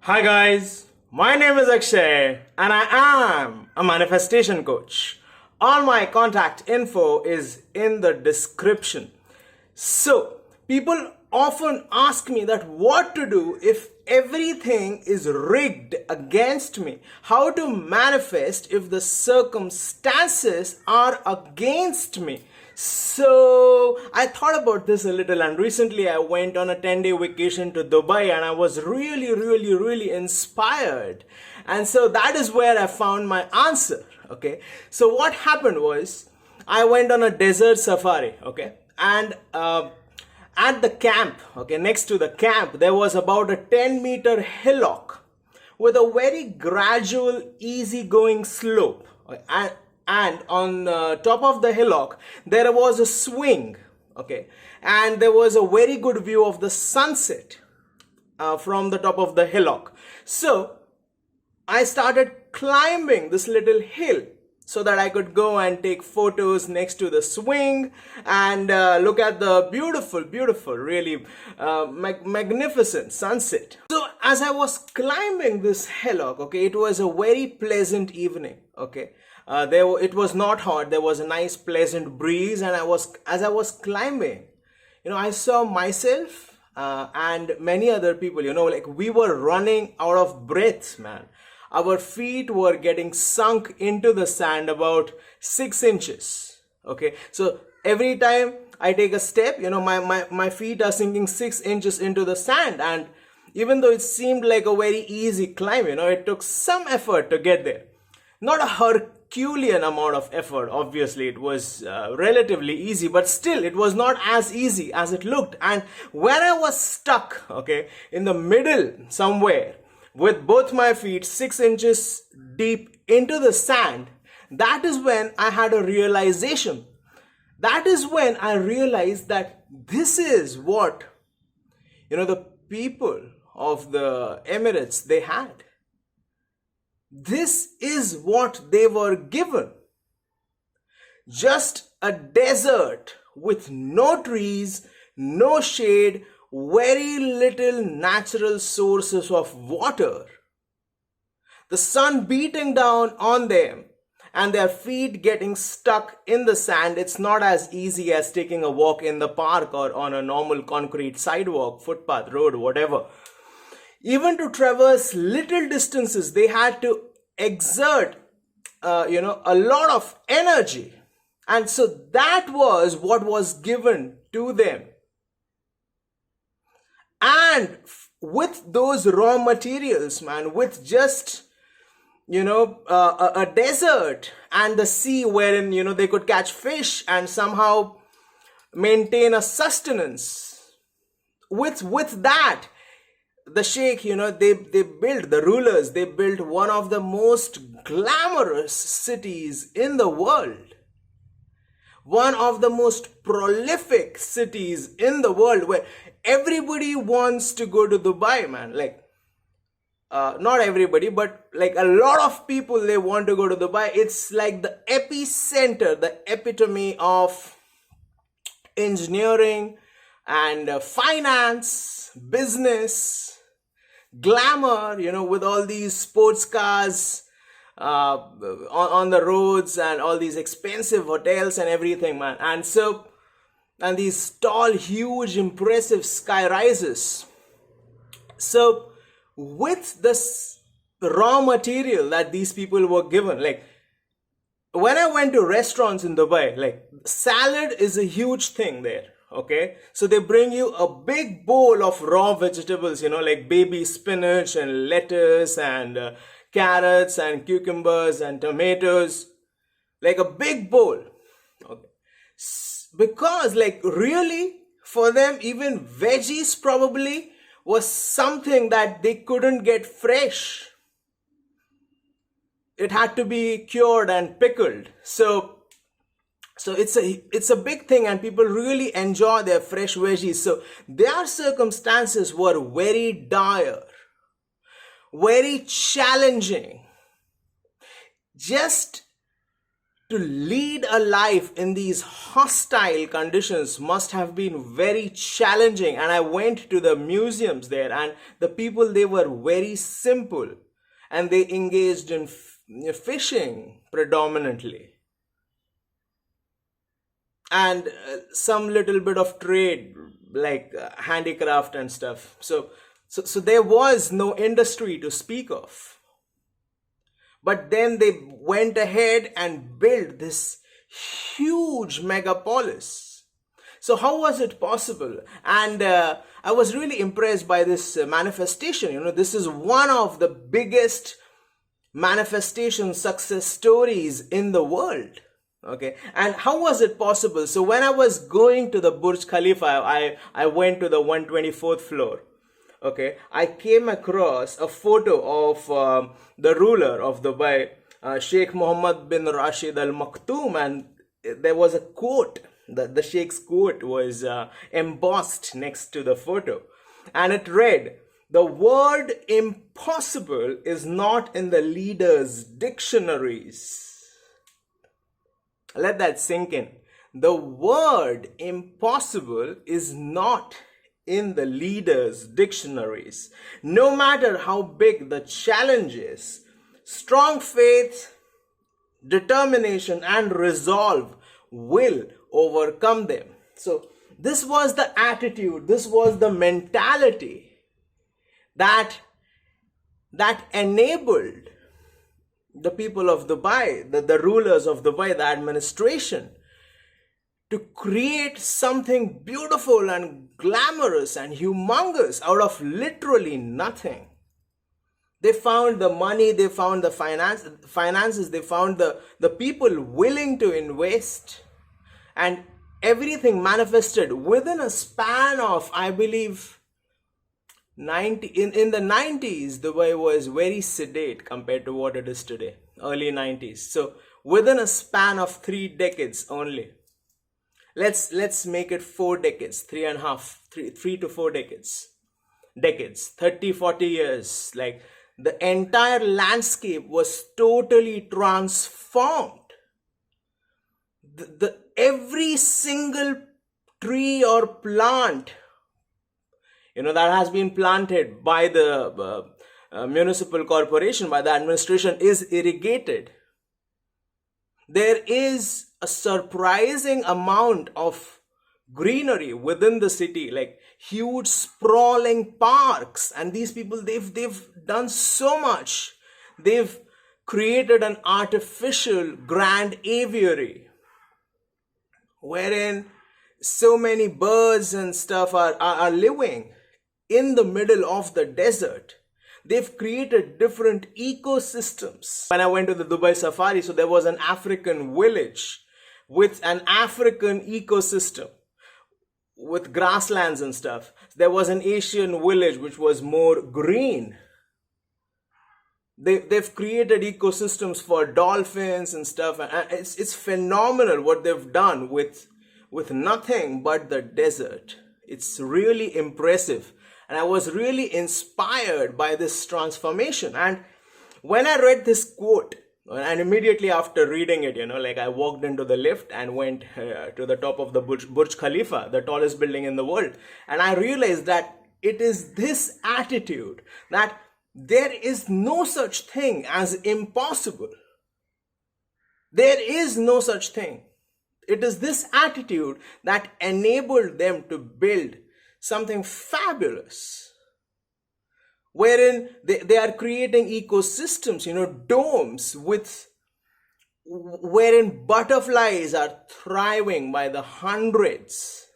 Hi guys, my name is Akshay and I am a manifestation coach. All my contact info is in the description. So, people often ask me that what to do if everything is rigged against me. How to manifest if the circumstances are against me. So I thought about this a little, and recently I went on a 10-day vacation to Dubai and I was really inspired. And so that is where I found my answer. Okay. So what happened was I went on a desert safari. Okay. And at the camp, okay, next to the camp, there was about a 10-meter hillock with a very gradual, easy-going slope. And on top of the hillock, there was a swing, okay, and there was a very good view of the sunset from the top of the hillock. So I started climbing this little hill so that I could go and take photos next to the swing and look at the beautiful, really magnificent sunset. So as I was climbing this hillock, okay, it was a very pleasant evening, okay. It was not hot. There was a nice pleasant breeze, and as I was climbing, I saw myself and many other people. Like we were running out of breath, man. Our feet were getting sunk into the sand about 6 inches. Okay, so every time I take a step, my feet are sinking 6 inches into the sand, and even though it seemed like a very easy climb, it took some effort to get there. Not a Herculean amount of effort. Obviously it was relatively easy, but still it was not as easy as it looked. And when I was stuck, okay, in the middle somewhere with both my feet 6 inches deep into the sand, that is when I had a realization. That is when I realized that this is what the people of the Emirates they had. This is what they were given. Just a desert with no trees, no shade, very little natural sources of water. The sun beating down on them and their feet getting stuck in the sand. It's not as easy as taking a walk in the park or on a normal concrete sidewalk, footpath, road, whatever. Even to traverse little distances, they had to exert, a lot of energy. And so that was what was given to them. And with those raw materials, man, with just, a desert and the sea wherein, they could catch fish and somehow maintain a sustenance. With that, the sheikh, they built, the rulers, they built one of the most glamorous cities in the world. One of the most prolific cities in the world where everybody wants to go to Dubai, man. Like, not everybody, but like a lot of people, they want to go to Dubai. It's like the epicenter, the epitome of engineering and finance, business, glamour, with all these sports cars on the roads and all these expensive hotels and everything, man. And these tall, huge, impressive sky rises. So with this raw material that these people were given, like when I went to restaurants in Dubai, like salad is a huge thing there. Okay, so they bring you a big bowl of raw vegetables, like baby spinach and lettuce and carrots and cucumbers and tomatoes, like a big bowl. Okay, because like really for them, even veggies probably was something that they couldn't get fresh. It had to be cured and pickled. So it's a big thing, and people really enjoy their fresh veggies. So their circumstances were very dire, very challenging. Just to lead a life in these hostile conditions must have been very challenging. And I went to the museums there, and the people, they were very simple, and they engaged in fishing predominantly, and some little bit of trade like handicraft and stuff. So there was no industry to speak of. But then they went ahead and built this huge megapolis. So how was it possible? And I was really impressed by this manifestation. This is one of the biggest manifestation success stories in the world. Okay, and how was it possible? So when I was going to the Burj Khalifa, I went to the 124th floor. Okay, I came across a photo of the ruler of Dubai, Sheikh Mohammed bin Rashid Al Maktoum, and there was a quote. The Sheikh's quote was embossed next to the photo, and it read, "The word impossible is not in the leaders' dictionaries." Let that sink in. The word impossible is not in the leaders' dictionaries. No matter how big the challenge is, strong faith, determination, and resolve will overcome them. So this was the attitude, this was the mentality that enabled the people of Dubai, the rulers of Dubai, the administration, to create something beautiful and glamorous and humongous out of literally nothing. They found the money, they found the finances, they found the people willing to invest, and everything manifested within a span of, I believe, in the 90s. Dubai was very sedate compared to what it is today, early 90s. So within a span of 3 decades only. Let's make it 4 decades, 3 to 4 decades, 30, 40 years. Like, the entire landscape was totally transformed. Every single tree or plant, that has been planted by the municipal corporation, by the administration, is irrigated. There is a surprising amount of greenery within the city, like huge sprawling parks, and these people, they've done so much. They've created an artificial grand aviary wherein so many birds and stuff are living in the middle of the desert. They've created different ecosystems. When I went to the Dubai Safari, so there was an African village with an African ecosystem with grasslands and stuff. There was an Asian village which was more green. They've created ecosystems for dolphins and stuff, and it's phenomenal what they've done with nothing but the desert. It's really impressive. And I was really inspired by this transformation. And when I read this quote, and immediately after reading it, I walked into the lift and went to the top of the Burj Khalifa, the tallest building in the world. And I realized that it is this attitude that there is no such thing as impossible. There is no such thing. It is this attitude that enabled them to build something fabulous, wherein they are creating ecosystems, domes wherein butterflies are thriving by the hundreds.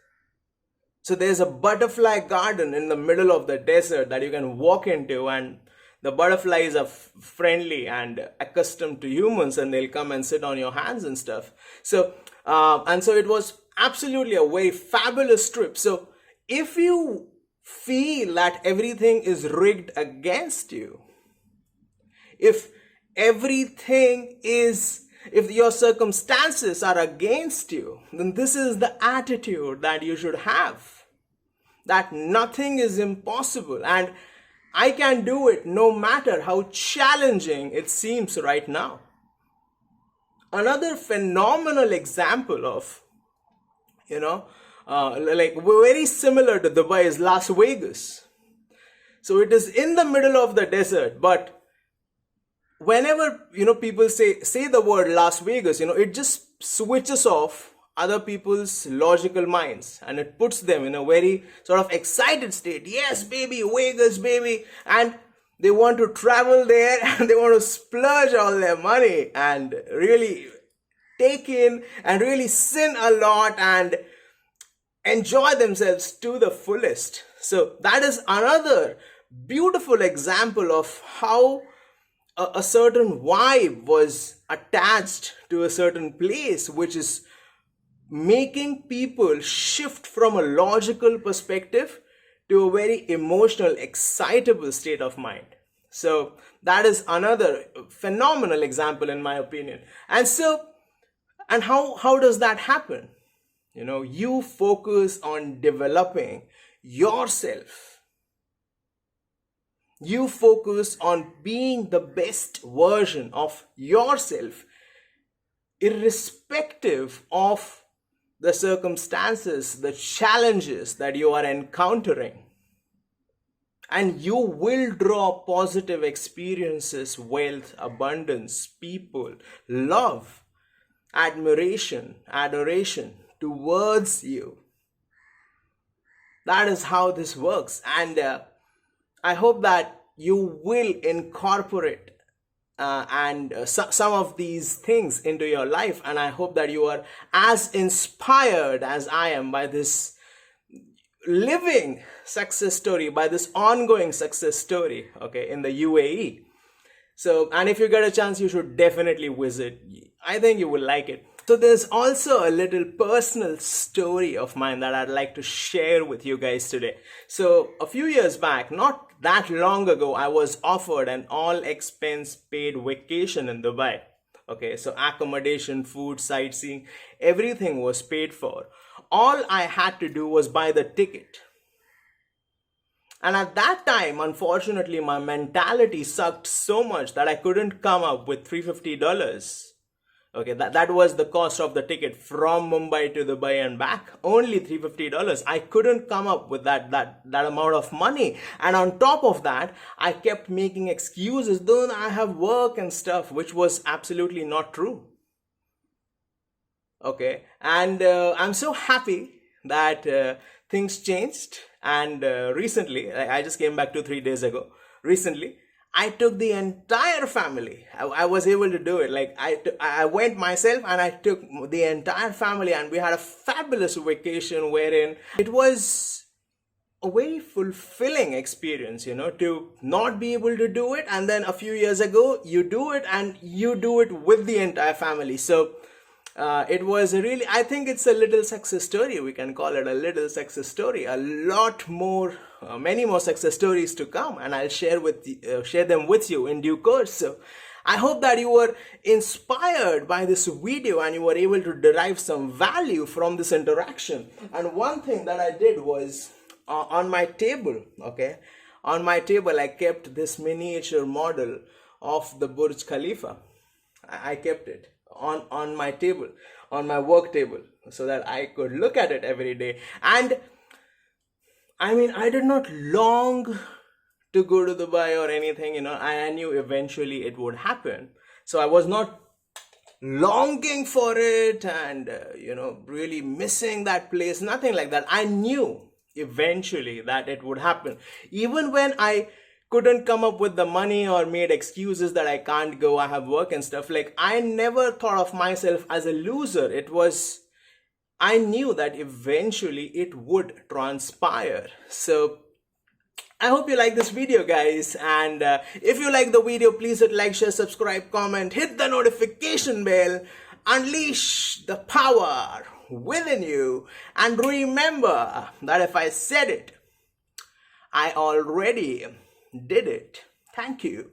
So there's a butterfly garden in the middle of the desert that you can walk into, and the butterflies are friendly and accustomed to humans, and they'll come and sit on your hands and stuff. So it was absolutely a very fabulous trip. So if you feel that everything is rigged against you, if your circumstances are against you, then this is the attitude that you should have, that nothing is impossible, and I can do it no matter how challenging it seems right now. Another phenomenal example of, like very similar to Dubai is Las Vegas. So it is in the middle of the desert, but whenever, people say the word Las Vegas, it just switches off other people's logical minds and it puts them in a very sort of excited state. Yes, baby, Vegas, baby. And they want to travel there and they want to splurge all their money and really take in and really sin a lot and enjoy themselves to the fullest. So that is another beautiful example of how a certain vibe was attached to a certain place, which is making people shift from a logical perspective to a very emotional, excitable state of mind. So that is another phenomenal example in my opinion. And how does that happen? You focus on developing yourself. You focus on being the best version of yourself, irrespective of the circumstances, the challenges that you are encountering. And you will draw positive experiences, wealth, abundance, people, love, admiration, adoration towards you. That is how this works. And I hope that you will incorporate some of these things into your life. And I hope that you are as inspired as I am by this living success story, by this ongoing success story, okay, in the UAE. So, and if you get a chance, you should definitely visit. I think you will like it. So there's also a little personal story of mine that I'd like to share with you guys today. So a few years back, not that long ago, I was offered an all expense paid vacation in Dubai. Okay, so accommodation, food, sightseeing, everything was paid for. All I had to do was buy the ticket. And at that time, unfortunately, my mentality sucked so much that I couldn't come up with $350. Okay, that was the cost of the ticket from Mumbai to Dubai and back. Only $350. I couldn't come up with that amount of money. And on top of that, I kept making excuses, though I have work and stuff, which was absolutely not true. Okay, and I'm so happy that things changed. And recently, I just came back 2-3 days ago. Recently, I took the entire family. I was able to do it. Like I went myself and I took the entire family and we had a fabulous vacation wherein it was a very fulfilling experience, to not be able to do it. And then a few years ago, you do it and you do it with the entire family. So it was really, I think it's a little success story. We can call it a little success story. A lot more, many more success stories to come, and I'll share them with you in due course. So I hope that you were inspired by this video and you were able to derive some value from this interaction. And one thing that I did was on my table, okay, on my table I kept this miniature model of the Burj Khalifa. I kept it on my table, on my work table, so that I could look at it every day. And I mean, I did not long to go to Dubai or anything, I knew eventually it would happen. So I was not longing for it and, really missing that place, nothing like that. I knew eventually that it would happen. Even when I couldn't come up with the money or made excuses that I can't go, I have work and stuff, like I never thought of myself as a loser. I knew that eventually it would transpire. So I hope you like this video, guys. And if you like the video, please hit like, share, subscribe, comment, hit the notification bell, unleash the power within you. And remember that if I said it, I already did it. Thank you.